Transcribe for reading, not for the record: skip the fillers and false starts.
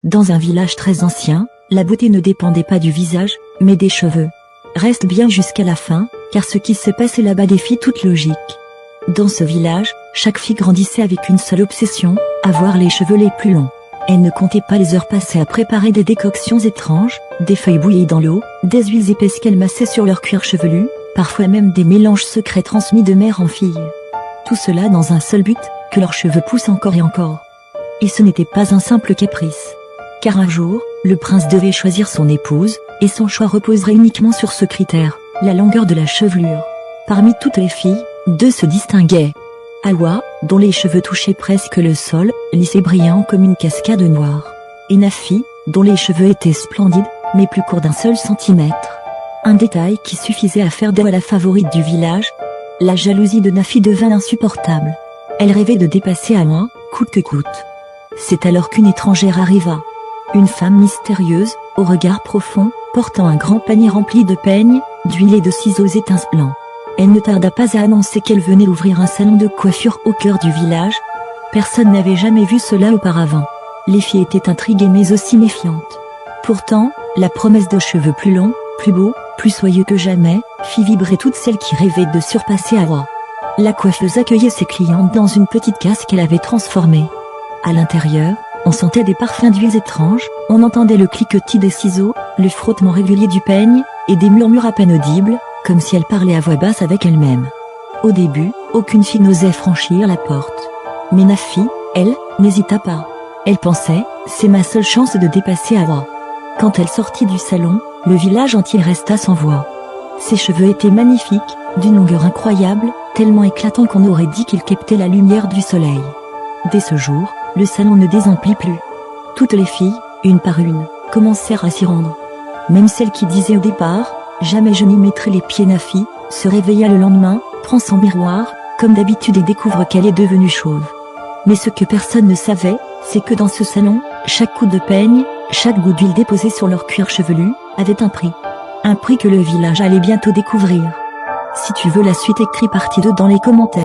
Dans un village très ancien, la beauté ne dépendait pas du visage, mais des cheveux. Reste bien jusqu'à la fin, car ce qui se passait là-bas défie toute logique. Dans ce village, chaque fille grandissait avec une seule obsession, avoir les cheveux les plus longs. Elle ne comptait pas les heures passées à préparer des décoctions étranges, des feuilles bouillies dans l'eau, des huiles épaisses qu'elle massait sur leur cuir chevelu, parfois même des mélanges secrets transmis de mère en fille. Tout cela dans un seul but, que leurs cheveux poussent encore et encore. Et ce n'était pas un simple caprice. Car un jour, le prince devait choisir son épouse, et son choix reposerait uniquement sur ce critère, la longueur de la chevelure. Parmi toutes les filles, deux se distinguaient. Hawa, dont les cheveux touchaient presque le sol, lisse et brillant comme une cascade noire. Et Nafi, dont les cheveux étaient splendides, mais plus courts d'un seul centimètre. Un détail qui suffisait à faire d'elle la favorite du village. La jalousie de Nafi devint insupportable. Elle rêvait de dépasser Hawa, coûte que coûte. C'est alors qu'une étrangère arriva. Une femme mystérieuse, au regard profond, portant un grand panier rempli de peignes, d'huile et de ciseaux étincelants. Elle ne tarda pas à annoncer qu'elle venait ouvrir un salon de coiffure au cœur du village. Personne n'avait jamais vu cela auparavant. Les filles étaient intriguées mais aussi méfiantes. Pourtant, la promesse de cheveux plus longs, plus beaux, plus soyeux que jamais, fit vibrer toutes celles qui rêvaient de surpasser Hawa. La coiffeuse accueillait ses clientes dans une petite case qu'elle avait transformée. À l'intérieur, on sentait des parfums d'huiles étranges, on entendait le cliquetis des ciseaux, le frottement régulier du peigne, et des murmures à peine audibles, comme si elle parlait à voix basse avec elle-même. Au début, aucune fille n'osait franchir la porte. Mais Nafi, elle, n'hésita pas. Elle pensait, c'est ma seule chance de dépasser Hawa. Quand elle sortit du salon, le village entier resta sans voix. Ses cheveux étaient magnifiques, d'une longueur incroyable, tellement éclatants qu'on aurait dit qu'ils captaient la lumière du soleil. Dès ce jour, le salon ne désemplit plus. Toutes les filles, une par une, commencèrent à s'y rendre. Même celle qui disait au départ, jamais je n'y mettrai les pieds, Nafi, se réveilla le lendemain, prend son miroir, comme d'habitude et découvre qu'elle est devenue chauve. Mais ce que personne ne savait, c'est que dans ce salon, chaque coup de peigne, chaque goutte d'huile déposée sur leur cuir chevelu, avait un prix. Un prix que le village allait bientôt découvrir. Si tu veux la suite, écris partie 2 dans les commentaires.